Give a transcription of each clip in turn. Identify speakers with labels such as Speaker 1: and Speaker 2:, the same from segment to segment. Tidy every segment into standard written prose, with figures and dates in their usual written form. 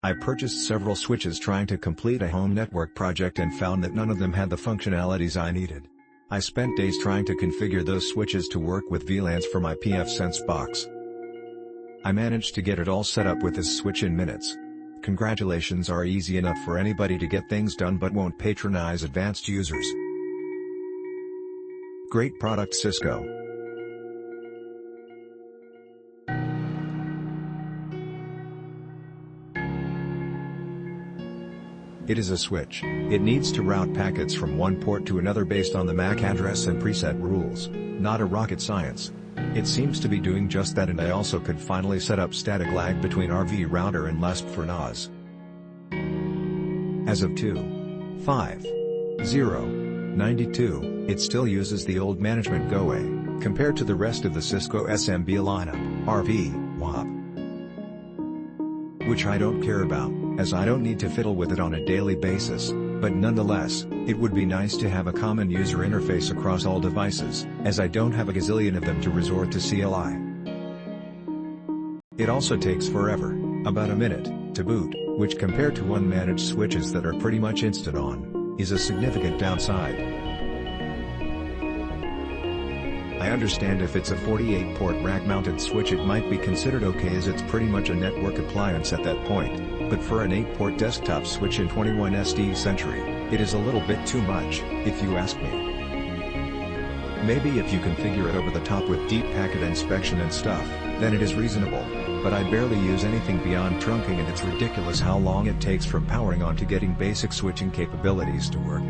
Speaker 1: I purchased several switches trying to complete a home network project and found that none of them had the functionalities I needed. I spent days trying to configure those switches to work with VLANs for my pfSense box. I managed to get it all set up with this switch in minutes. Congratulations are easy enough for anybody to get things done but won't patronize advanced users. Great product Cisco. It is a switch. It needs to route packets from one port to another based on the MAC address and preset rules, not a rocket science. It seems to be doing just that, and I also could finally set up static lag between RV router and LASP for NAS. As of 2.5.0.92, it still uses the old management GoA, compared to the rest of the Cisco SMB lineup, RV, WAP. Which I don't care about, as I don't need to fiddle with it on a daily basis, but nonetheless, it would be nice to have a common user interface across all devices, as I don't have a gazillion of them to resort to CLI. It also takes forever, about a minute, to boot, which compared to unmanaged switches that are pretty much instant on, is a significant downside. I understand if it's a 48-port rack-mounted switch it might be considered okay as it's pretty much a network appliance at that point, but for an 8-port desktop switch in 21st century, it is a little bit too much, if you ask me. Maybe if you configure it over the top with deep packet inspection and stuff, then it is reasonable, but I barely use anything beyond trunking and it's ridiculous how long it takes from powering on to getting basic switching capabilities to work.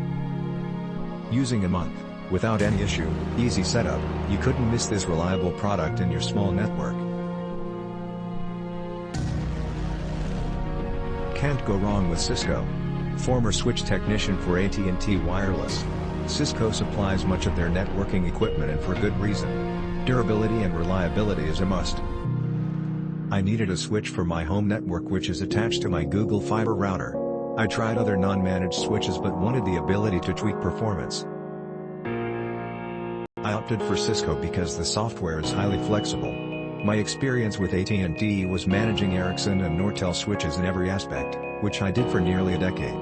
Speaker 1: Using a month, without any issue, easy setup, you couldn't miss this reliable product in your small network. Can't go wrong with Cisco. Former switch technician for AT&T Wireless. Cisco supplies much of their networking equipment and for good reason. Durability and reliability is a must. I needed a switch for my home network which is attached to my Google Fiber router. I tried other non-managed switches but wanted the ability to tweak performance. I opted for Cisco because the software is highly flexible. My experience with AT&T was managing Ericsson and Nortel switches in every aspect, which I did for nearly a decade.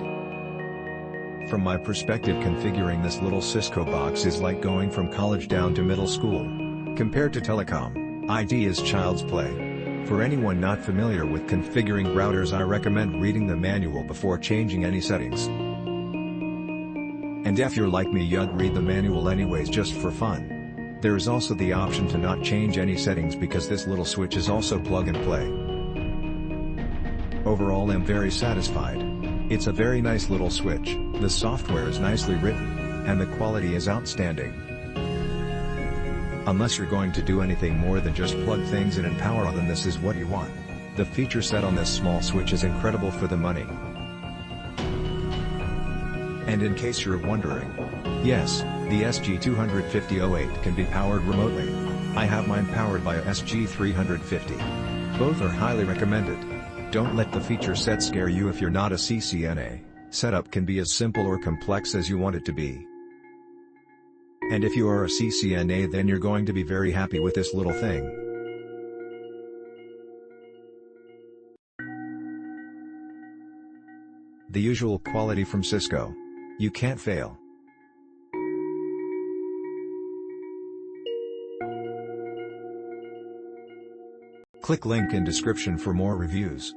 Speaker 1: From my perspective, configuring this little Cisco box is like going from college down to middle school. Compared to telecom, IT is child's play. For anyone not familiar with configuring routers, I recommend reading the manual before changing any settings. And if you're like me, you'd read the manual anyways just for fun. There is also the option to not change any settings because this little switch is also plug and play. Overall, I'm very satisfied. It's a very nice little switch, the software is nicely written, and the quality is outstanding. Unless you're going to do anything more than just plug things in and power on, then this is what you want. The feature set on this small switch is incredible for the money. And in case you're wondering, yes, the SG250-08 can be powered remotely. I have mine powered by a SG350. Both are highly recommended. Don't let the feature set scare you if you're not a CCNA. Setup can be as simple or complex as you want it to be. And if you are a CCNA, then you're going to be very happy with this little thing. The usual quality from Cisco. You can't fail. Click link in description for more reviews.